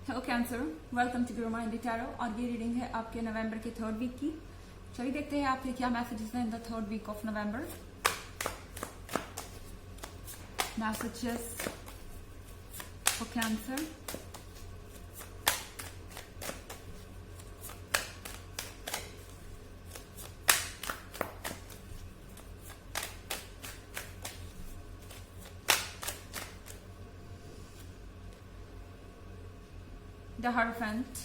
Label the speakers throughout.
Speaker 1: Hello cancer, welcome to Guru mind tarot. और ये reading है आपके नवंबर के थर्ड वीक की। चलिए देखते हैं आपके क्या मैसेजेस हैं in the third week of November. Messages for cancer. The Hierophant,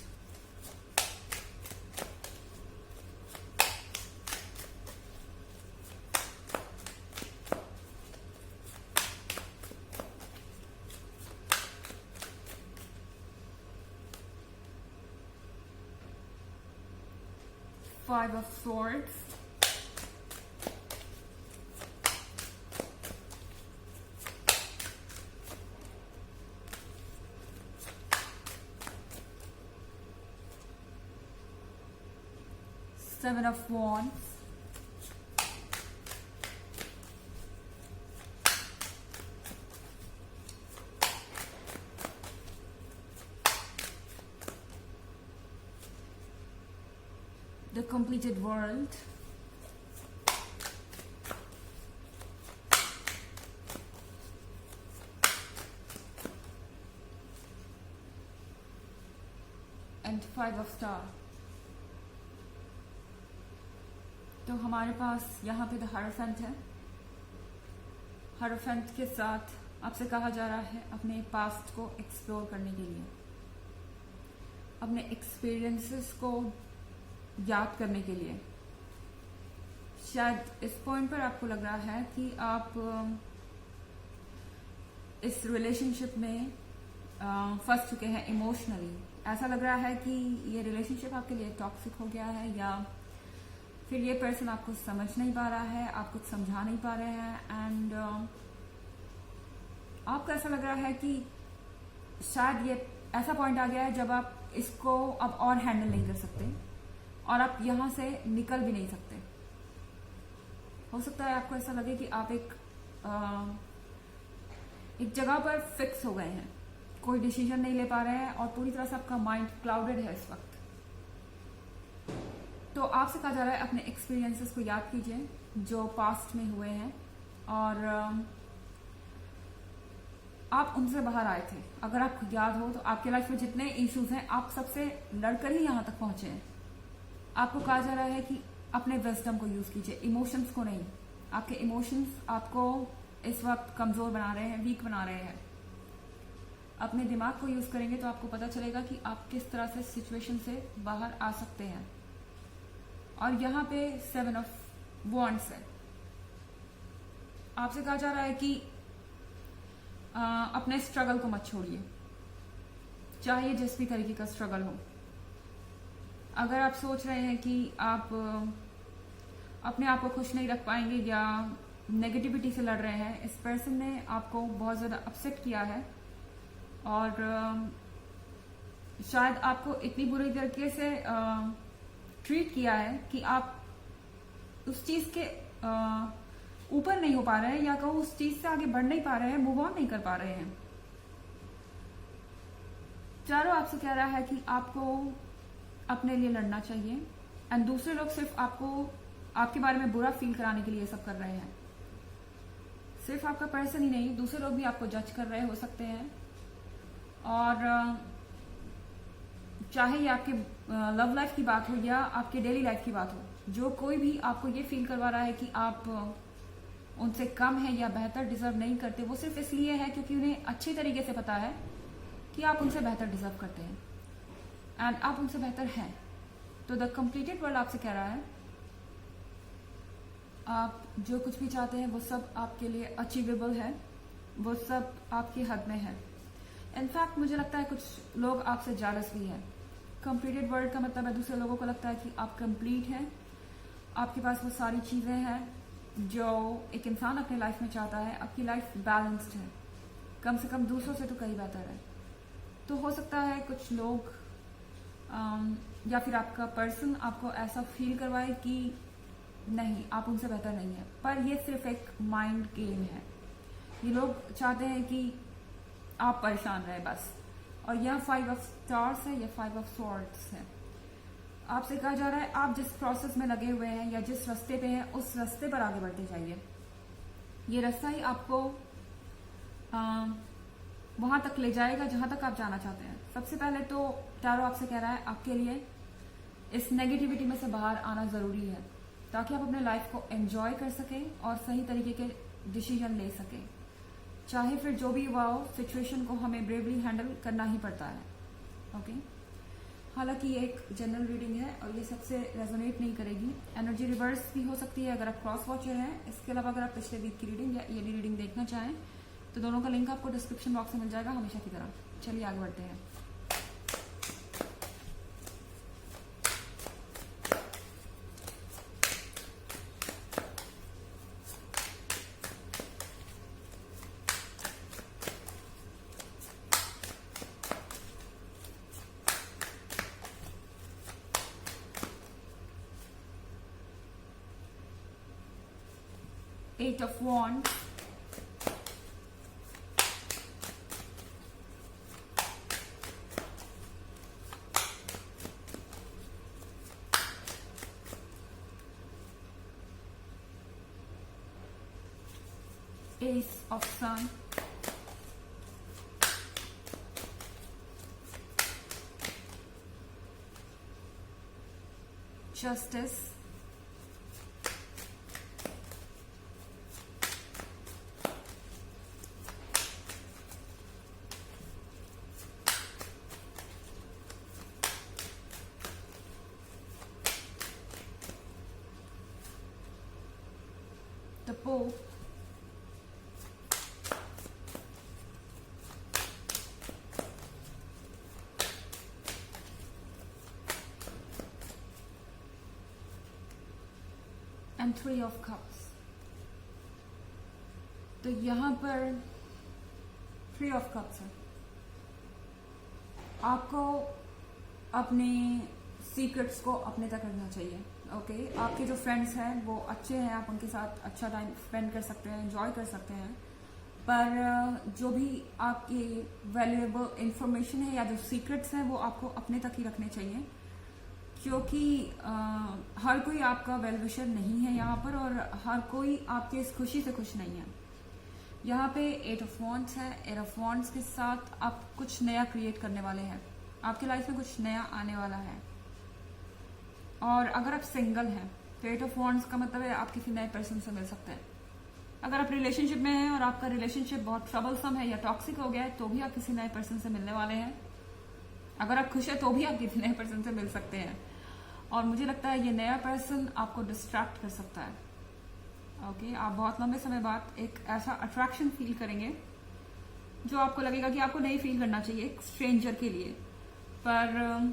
Speaker 1: Five of Swords, Seven of Wands, The Completed World, and Five of Stars। तो हमारे पास यहाँ पे द हायरोफेंट है। हायरोफेंट के साथ आपसे कहा जा रहा है अपने पास्ट को एक्सप्लोर करने के लिए, अपने एक्सपीरियंसेस को याद करने के लिए। शायद इस पॉइंट पर आपको लग रहा है कि आप इस रिलेशनशिप में फंस चुके हैं इमोशनली। ऐसा लग रहा है कि ये रिलेशनशिप आपके लिए टॉक्सिक हो गया है, या फिर ये पर्सन आपको समझ नहीं पा रहा है, आप कुछ समझा नहीं पा रहे हैं। एंड आपको ऐसा लग रहा है कि शायद ये ऐसा पॉइंट आ गया है जब आप इसको अब और हैंडल नहीं कर सकते और आप यहां से निकल भी नहीं सकते। हो सकता है आपको ऐसा लगे कि आप एक जगह पर फिक्स हो गए हैं, कोई डिसीजन नहीं ले पा रहे हैं और पूरी तरह से आपका माइंड क्लाउडेड है इस वक्त। तो आपसे कहा जा रहा है अपने एक्सपीरियंसेस को याद कीजिए जो पास्ट में हुए हैं, और आप उनसे बाहर आए थे। अगर आपको याद हो तो आपके लाइफ में जितने इश्यूज हैं आप सबसे लड़कर ही यहां तक पहुंचे हैं। आपको कहा जा रहा है कि अपने विजडम को यूज कीजिए, इमोशंस को नहीं। आपके इमोशंस आपको इस वक्त कमजोर बना रहे हैं, वीक बना रहे हैं। अपने दिमाग को यूज करेंगे तो आपको पता चलेगा कि आप किस तरह से सिचुएशन से बाहर आ सकते हैं। और यहाँ पे सेवन ऑफ वॉन्ड्स है। आपसे कहा जा रहा है कि अपने स्ट्रगल को मत छोड़िए, चाहे जिस भी तरीके का स्ट्रगल हो। अगर आप सोच रहे हैं कि आप अपने आप को खुश नहीं रख पाएंगे या नेगेटिविटी से लड़ रहे हैं, इस पर्सन ने आपको बहुत ज्यादा अपसेट किया है और शायद आपको इतनी बुरी तरीके से ट्रीट किया है कि आप उस चीज के ऊपर नहीं हो पा रहे हैं, या कहो उस चीज से आगे बढ़ नहीं पा रहे हैं, मूव ऑन नहीं कर पा रहे हैं। चारों आपसे कह रहा है कि आपको अपने लिए लड़ना चाहिए, एंड दूसरे लोग सिर्फ आपको आपके बारे में बुरा फील कराने के लिए सब कर रहे हैं। सिर्फ आपका पर्सन ही नहीं, दूसरे लोग भी आपको जज कर रहे हो सकते हैं। और चाहे ये आपके लव लाइफ की बात हो या आपके डेली लाइफ की बात हो, जो कोई भी आपको ये फील करवा रहा है कि आप उनसे कम है या बेहतर डिजर्व नहीं करते, वो सिर्फ इसलिए है क्योंकि उन्हें अच्छी तरीके से पता है कि आप उनसे बेहतर डिजर्व करते हैं एंड आप उनसे बेहतर हैं। तो द कंप्लीटेड वर्ल्ड आपसे कह रहा है आप जो कुछ भी चाहते हैं वो सब आपके लिए अचीवेबल है, वो सब आपकी हद में है। इनफैक्ट मुझे लगता है कुछ लोग आपसे जेलस भी हैं। कंप्लीटेड वर्ल्ड का मतलब है दूसरे लोगों को लगता है कि आप कंप्लीट हैं, आपके पास वो सारी चीजें हैं जो एक इंसान अपने लाइफ में चाहता है। आपकी लाइफ बैलेंस्ड है, कम से कम दूसरों से तो कहीं बेहतर है। तो हो सकता है कुछ लोग या फिर आपका पर्सन आपको ऐसा फील करवाए कि नहीं, आप उनसे बेहतर नहीं है, पर ये सिर्फ एक माइंड गेम है। ये लोग चाहते हैं कि आप परेशान रहे बस, और यह 5 ऑफ स्टार्स है, यह 5 ऑफ स्वॉर्ड्स है। आपसे कहा जा रहा है आप जिस प्रोसेस में लगे हुए हैं या जिस रास्ते पे हैं उस रास्ते पर आगे बढ़ते जाइए। ये रास्ता ही आपको वहां तक ले जाएगा जहां तक आप जाना चाहते हैं। सबसे पहले तो टैरो आपसे कह रहा है आपके लिए इस नेगेटिविटी में से बाहर आना जरूरी है ताकि आप अपने लाइफ को एंजॉय कर सकें और सही तरीके के डिसीजन ले सकें। चाहे फिर जो भी हुआ हो, सिचुएशन को हमें ब्रेवली हैंडल करना ही पड़ता है। ओके, हालांकि ये एक जनरल रीडिंग है और ये सबसे रेजोनेट नहीं करेगी। एनर्जी रिवर्स भी हो सकती है अगर आप क्रॉस वॉचर हैं। इसके अलावा अगर आप पिछले वीक की रीडिंग या ईयरली रीडिंग देखना चाहें तो दोनों का लिंक आपको डिस्क्रिप्शन बॉक्स में मिल जाएगा हमेशा की तरह। चलिए आगे बढ़ते हैं। Eight of Wands, Ace of Sun, Justice, the Pope, and Three of Cups। तो यहां पर 3 ऑफ कप्स है। आपको अपने सीक्रेट्स को अपने तक रखना चाहिए। ओके, आपके जो फ्रेंड्स हैं वो अच्छे हैं, आप उनके साथ अच्छा टाइम स्पेंड कर सकते हैं, एंजॉय कर सकते हैं, पर जो भी आपकी वैल्यूएबल इंफॉर्मेशन है या जो सीक्रेट्स हैं वो आपको अपने तक ही रखने चाहिए, क्योंकि हर कोई आपका वेल विशर नहीं है यहाँ पर और हर कोई आपके इस खुशी से खुश नहीं है। यहाँ पे 8 ऑफ वॉन्ड्स है। 8 ऑफ वॉन्ड्स के साथ आप कुछ नया क्रिएट करने वाले हैं, आपके लाइफ में कुछ नया आने वाला है। और अगर आप सिंगल हैं तो 8 ऑफ वॉन्ड्स का मतलब है आप किसी नए पर्सन से मिल सकते हैं। अगर आप रिलेशनशिप में हैं और आपका रिलेशनशिप बहुत ट्रबलसम है या टॉक्सिक हो गया है तो भी आप किसी नए पर्सन से मिलने वाले हैं। अगर आप खुश है तो भी आप किसी नए पर्सन से मिल सकते हैं और मुझे लगता है ये नया पर्सन आपको डिस्ट्रैक्ट कर सकता है। ओके, आप बहुत लंबे समय बाद एक ऐसा अट्रैक्शन फील करेंगे जो आपको लगेगा कि आपको नहीं फील करना चाहिए एक स्ट्रेंजर के लिए, पर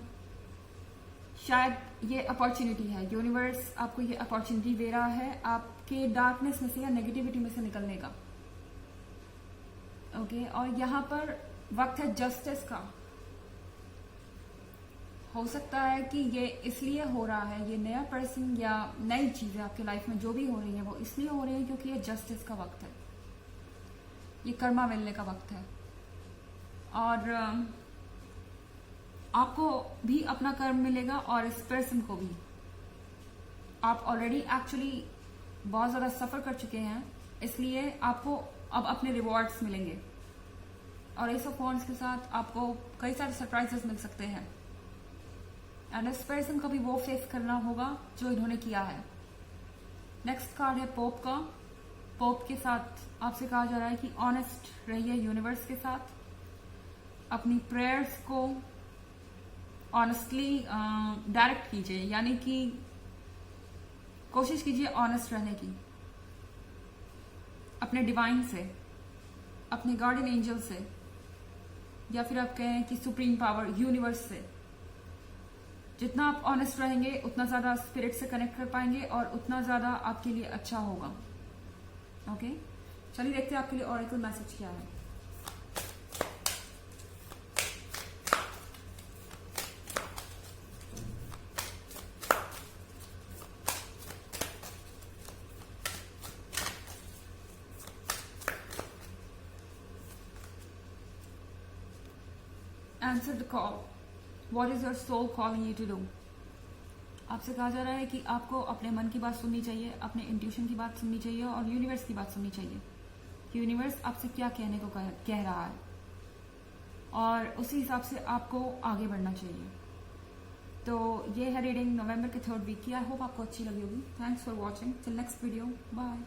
Speaker 1: शायद ये अपॉर्चुनिटी है। यूनिवर्स आपको ये अपॉर्चुनिटी दे रहा है आपके डार्कनेस में से या नेगेटिविटी में से निकलने का। ओके, और यहाँ पर वक्त है जस्टिस का। हो सकता है कि ये इसलिए हो रहा है, ये नया पर्सन या नई चीजें आपके लाइफ में जो भी हो रही है वो इसलिए हो रही है क्योंकि ये जस्टिस का वक्त है, ये कर्मा मिलने का वक्त है। और आपको भी अपना कर्म मिलेगा और इस पर्सन को भी। आप ऑलरेडी एक्चुअली बहुत ज्यादा सफर कर चुके हैं, इसलिए आपको अब अपने रिवॉर्ड्स मिलेंगे। और एस ऑफ वॉन्ड्स के साथ आपको कई सारे सरप्राइजेस मिल सकते हैं एंड इस पर्सन को भी वो फेस करना होगा जो इन्होंने किया है। नेक्स्ट कार्ड है पोप का। पोप के साथ आपसे कहा जा रहा है कि ऑनेस्ट रहिए यूनिवर्स के साथ, अपनी प्रेयर्स को ऑनेस्टली डायरेक्ट कीजिए, यानी कि कोशिश कीजिए ऑनेस्ट रहने की अपने डिवाइन से, अपने गार्डियन एंजल से, या फिर आप कहें कि सुप्रीम पावर यूनिवर्स से। जितना आप ऑनेस्ट रहेंगे उतना ज्यादा स्पिरिट से कनेक्ट कर पाएंगे और उतना ज्यादा आपके लिए अच्छा होगा। ओके, चलिए देखते हैं आपके लिए ऑरेकल मैसेज क्या है। Answer the call, what is your soul calling you to do. आपसे कहा जा रहा है कि आपको अपने मन की बात सुननी चाहिए, अपने इंट्यूशन की बात सुननी चाहिए और यूनिवर्स की बात सुननी चाहिए। यूनिवर्स आपसे क्या कहने को कह रहा है और उसी हिसाब से आपको आगे बढ़ना चाहिए। तो ये है रीडिंग नवंबर के 3rd वीक की। आई होप आपको अच्छी लगी होगी। Thanks for watching. Till next video, bye.